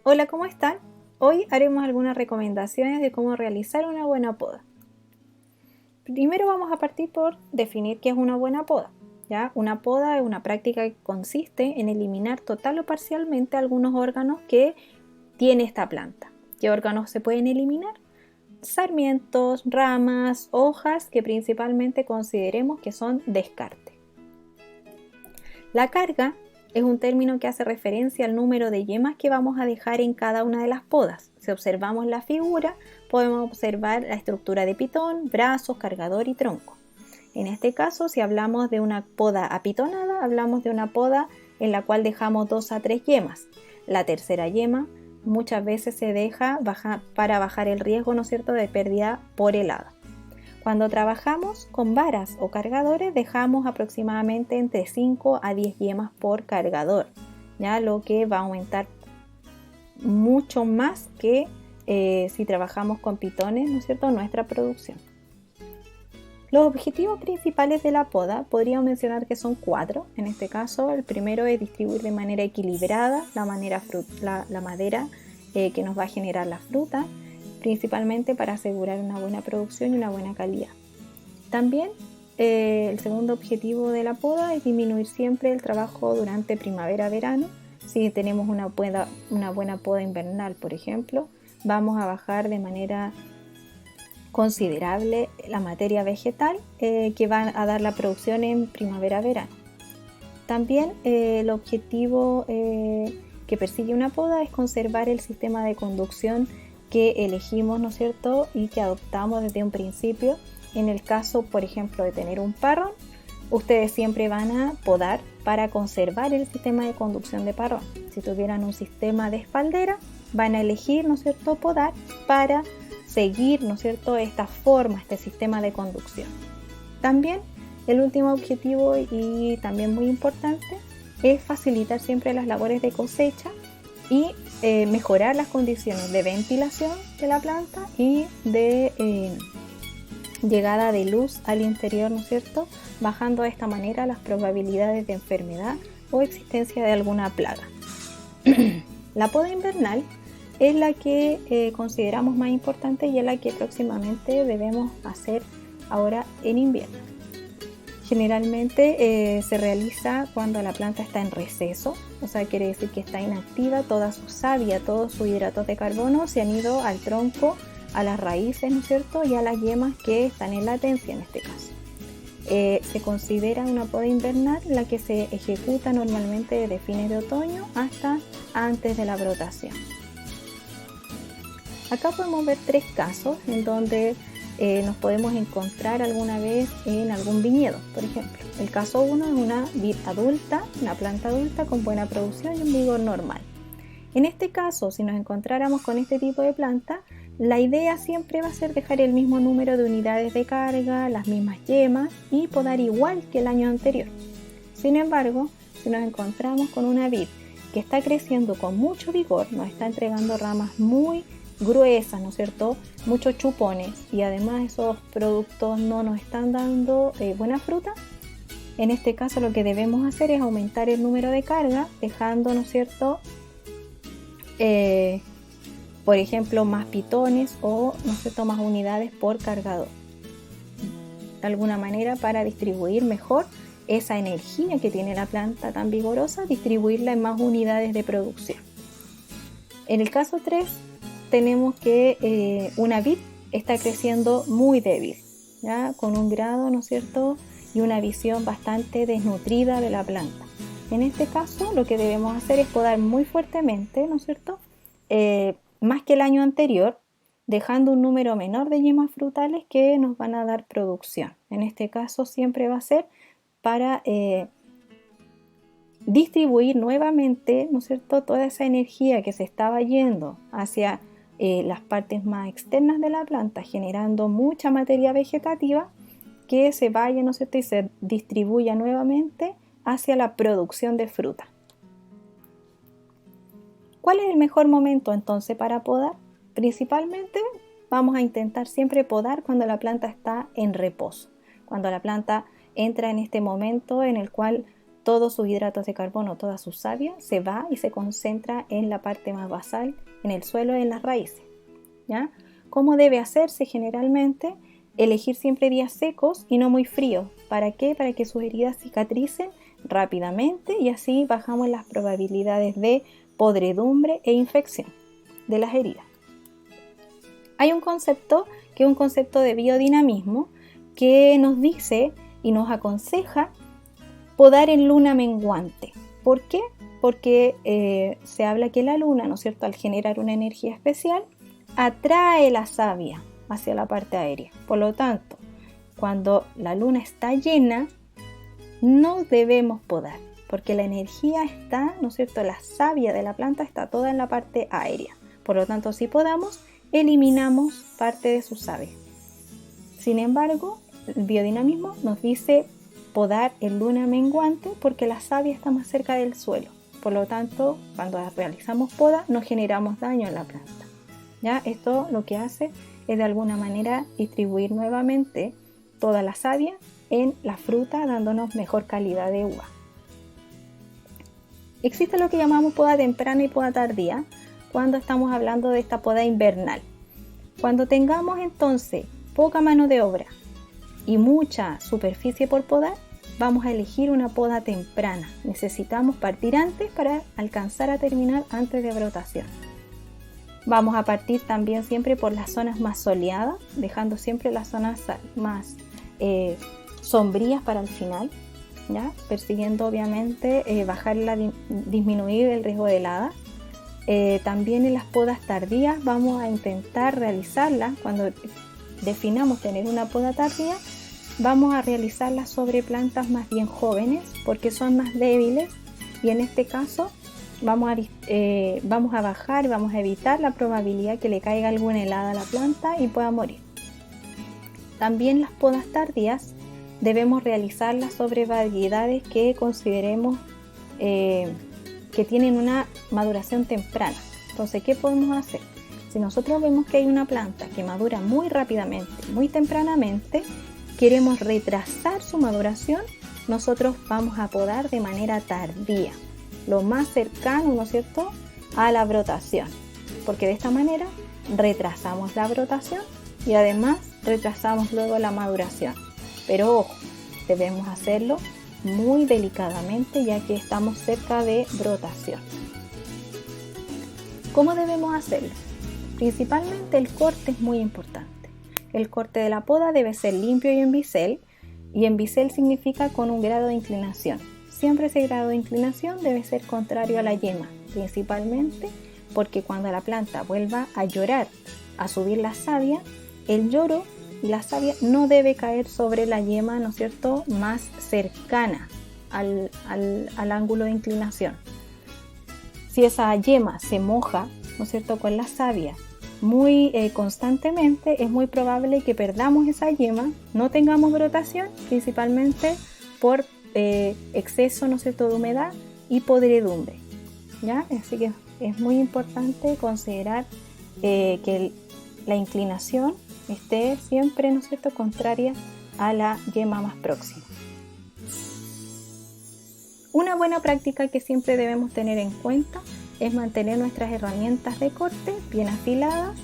Hola, ¿cómo están? Hoy haremos algunas recomendaciones de cómo realizar una buena poda. Primero vamos a partir por definir qué es una buena poda. ¿Ya? Una poda es una práctica que consiste en eliminar total o parcialmente algunos órganos que tiene esta planta. ¿Qué órganos se pueden eliminar? Sarmientos, ramas, hojas que principalmente consideremos que son descarte. La carga es un término que hace referencia al número de yemas que vamos a dejar en cada una de las podas. Si observamos la figura, podemos observar la estructura de pitón, brazos, cargador y tronco. En este caso, si hablamos de una poda apitonada, hablamos de una poda en la cual dejamos 2 a 3 yemas. La tercera yema muchas veces se deja para bajar el riesgo, ¿no es cierto?, de pérdida por helada. Cuando trabajamos con varas o cargadores dejamos aproximadamente entre 5 a 10 yemas por cargador, ¿ya? Lo que va a aumentar mucho más que si trabajamos con pitones, ¿no es cierto?, nuestra producción. Los objetivos principales de la poda podríamos mencionar que son 4. En este caso, el primero es distribuir de manera equilibrada la madera que nos va a generar la fruta, principalmente para asegurar una buena producción y una buena calidad. También el segundo objetivo de la poda es disminuir siempre el trabajo durante primavera-verano. Si tenemos una buena poda invernal, por ejemplo, vamos a bajar de manera considerable la materia vegetal que va a dar la producción en primavera-verano. También el objetivo que persigue una poda es conservar el sistema de conducción que elegimos, ¿no es cierto?, y que adoptamos desde un principio. En el caso, por ejemplo, de tener un parrón, ustedes siempre van a podar para conservar el sistema de conducción de parrón. Si tuvieran un sistema de espaldera, van a elegir, ¿no es cierto?, podar para seguir, ¿no es cierto?, esta forma, este sistema de conducción. También el último objetivo, y también muy importante, es facilitar siempre las labores de cosecha y mejorar las condiciones de ventilación de la planta y de llegada de luz al interior, ¿no es cierto?, bajando de esta manera las probabilidades de enfermedad o existencia de alguna plaga. La poda invernal es la que consideramos más importante y es la que próximamente debemos hacer ahora en invierno. Generalmente se realiza cuando la planta está en receso, o sea, quiere decir que está inactiva, toda su savia, todos sus hidratos de carbono se han ido al tronco, a las raíces, ¿no es cierto?, y a las yemas que están en latencia en este caso. Se considera una poda invernal la que se ejecuta normalmente desde fines de otoño hasta antes de la brotación. Acá podemos ver 3 casos en donde nos podemos encontrar alguna vez en algún viñedo. Por ejemplo, el caso 1 es una vid adulta, una planta adulta con buena producción y un vigor normal. En este caso, si nos encontráramos con este tipo de planta, la idea siempre va a ser dejar el mismo número de unidades de carga, las mismas yemas y podar igual que el año anterior. Sin embargo, si nos encontramos con una vid que está creciendo con mucho vigor, nos está entregando ramas muy gruesas, ¿no es cierto?, muchos chupones, y además esos productos no nos están dando buena fruta, en este caso lo que debemos hacer es aumentar el número de carga, dejando, ¿no es cierto?, por ejemplo, más pitones o, ¿no es cierto?, más unidades por cargador. De alguna manera, para distribuir mejor esa energía que tiene la planta tan vigorosa, distribuirla en más unidades de producción. En el caso 3, tenemos que una vid está creciendo muy débil, ¿ya?, con un grado, ¿no es cierto?, y una visión bastante desnutrida de la planta. En este caso, lo que debemos hacer es podar muy fuertemente, ¿no es cierto?, más que el año anterior, dejando un número menor de yemas frutales que nos van a dar producción. En este caso siempre va a ser para distribuir nuevamente, ¿no es cierto?, toda esa energía que se estaba yendo hacia las partes más externas de la planta, generando mucha materia vegetativa, que se vaya, ¿no es cierto?, y se distribuya nuevamente hacia la producción de fruta. ¿Cuál es el mejor momento entonces para podar? Principalmente vamos a intentar siempre podar cuando la planta está en reposo, cuando la planta entra en este momento en el cual todos sus hidratos de carbono, toda su savia se va y se concentra en la parte más basal, en el suelo, en las raíces, ¿ya? ¿Cómo debe hacerse generalmente? Elegir siempre días secos y no muy fríos. ¿Para qué? Para que sus heridas cicatricen rápidamente y así bajamos las probabilidades de podredumbre e infección de las heridas. Hay un concepto que es un concepto de biodinamismo que nos dice y nos aconseja podar en luna menguante. ¿Por qué? Porque se habla que la luna, ¿no es cierto?, al generar una energía especial, atrae la savia hacia la parte aérea. Por lo tanto, cuando la luna está llena, no debemos podar, porque la energía está, ¿no es cierto?, la savia de la planta está toda en la parte aérea. Por lo tanto, si podamos, eliminamos parte de su savia. Sin embargo, el biodinamismo nos dice podar en luna menguante porque la savia está más cerca del suelo. Por lo tanto, cuando realizamos poda, no generamos daño en la planta. ¿Ya? Esto lo que hace es de alguna manera distribuir nuevamente toda la savia en la fruta, dándonos mejor calidad de uva. Existe lo que llamamos poda temprana y poda tardía cuando estamos hablando de esta poda invernal. Cuando tengamos entonces poca mano de obra y mucha superficie por podar, vamos a elegir una poda temprana. Necesitamos partir antes para alcanzar a terminar antes de brotación. Vamos a partir también siempre por las zonas más soleadas, dejando siempre las zonas más sombrías para el final, ¿ya? Persiguiendo obviamente disminuir el riesgo de heladas. También en las podas tardías vamos a intentar realizarlas cuando definamos tener una poda tardía. Vamos a realizarlas sobre plantas más bien jóvenes porque son más débiles y en este caso vamos a bajar, vamos a evitar la probabilidad que le caiga alguna helada a la planta y pueda morir. También las podas tardías debemos realizarlas sobre variedades que consideremos que tienen una maduración temprana. Entonces, ¿qué podemos hacer? Si nosotros vemos que hay una planta que madura muy rápidamente, muy tempranamente, queremos retrasar su maduración, nosotros vamos a podar de manera tardía, lo más cercano, ¿no es cierto?, a la brotación, porque de esta manera retrasamos la brotación y además retrasamos luego la maduración. Pero ojo, debemos hacerlo muy delicadamente ya que estamos cerca de brotación. ¿Cómo debemos hacerlo? Principalmente el corte es muy importante. El corte de la poda debe ser limpio y en bisel significa con un grado de inclinación. Siempre ese grado de inclinación debe ser contrario a la yema, principalmente porque cuando la planta vuelva a llorar, a subir la savia, el lloro y la savia no debe caer sobre la yema, ¿no es cierto?, más cercana al ángulo de inclinación. Si esa yema se moja, ¿no es cierto?, con la savia muy constantemente, es muy probable que perdamos esa yema, no tengamos brotación, principalmente por exceso, ¿no es cierto?, de humedad y podredumbre, ¿ya? Así que es muy importante considerar que la inclinación esté siempre, ¿no es cierto?, contraria a la yema más próxima. Una buena práctica que siempre debemos tener en cuenta es mantener nuestras herramientas de corte bien afiladas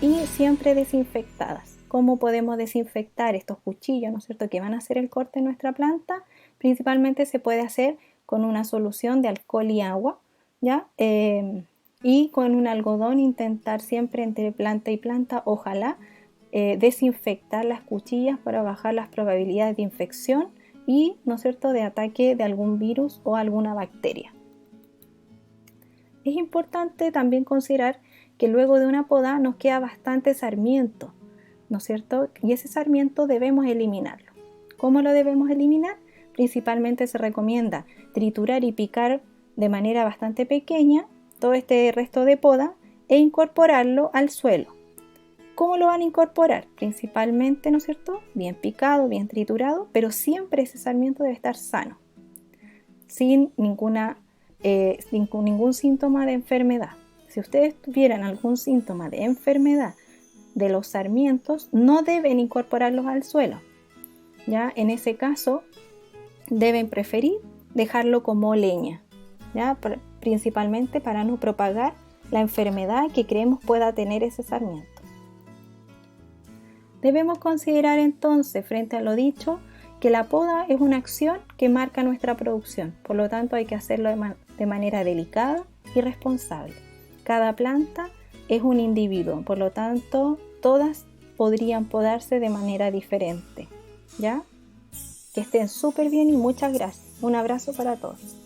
y siempre desinfectadas. ¿Cómo podemos desinfectar estos cuchillos, ¿no es cierto?, que van a hacer el corte en nuestra planta? Principalmente se puede hacer con una solución de alcohol y agua, ¿ya? Y con un algodón intentar siempre entre planta y planta, ojalá, desinfectar las cuchillas para bajar las probabilidades de infección y, ¿no es cierto?, de ataque de algún virus o alguna bacteria. Es importante también considerar que luego de una poda nos queda bastante sarmiento, ¿no es cierto? Y ese sarmiento debemos eliminarlo. ¿Cómo lo debemos eliminar? Principalmente se recomienda triturar y picar de manera bastante pequeña todo este resto de poda e incorporarlo al suelo. ¿Cómo lo van a incorporar? Principalmente, ¿no es cierto?, bien picado, bien triturado, pero siempre ese sarmiento debe estar sano, sin ningún síntoma de enfermedad. Si ustedes tuvieran algún síntoma de enfermedad de los sarmientos no deben incorporarlos al suelo. ¿Ya? En ese caso deben preferir dejarlo como leña, ¿ya? Principalmente para no propagar la enfermedad que creemos pueda tener ese sarmiento. Debemos considerar entonces, frente a lo dicho, que la poda es una acción que marca nuestra producción, por lo tanto hay que hacerlo de manera delicada y responsable. Cada planta es un individuo, por lo tanto todas podrían podarse de manera diferente, ¿ya? Que estén súper bien y muchas gracias. Un abrazo para todos.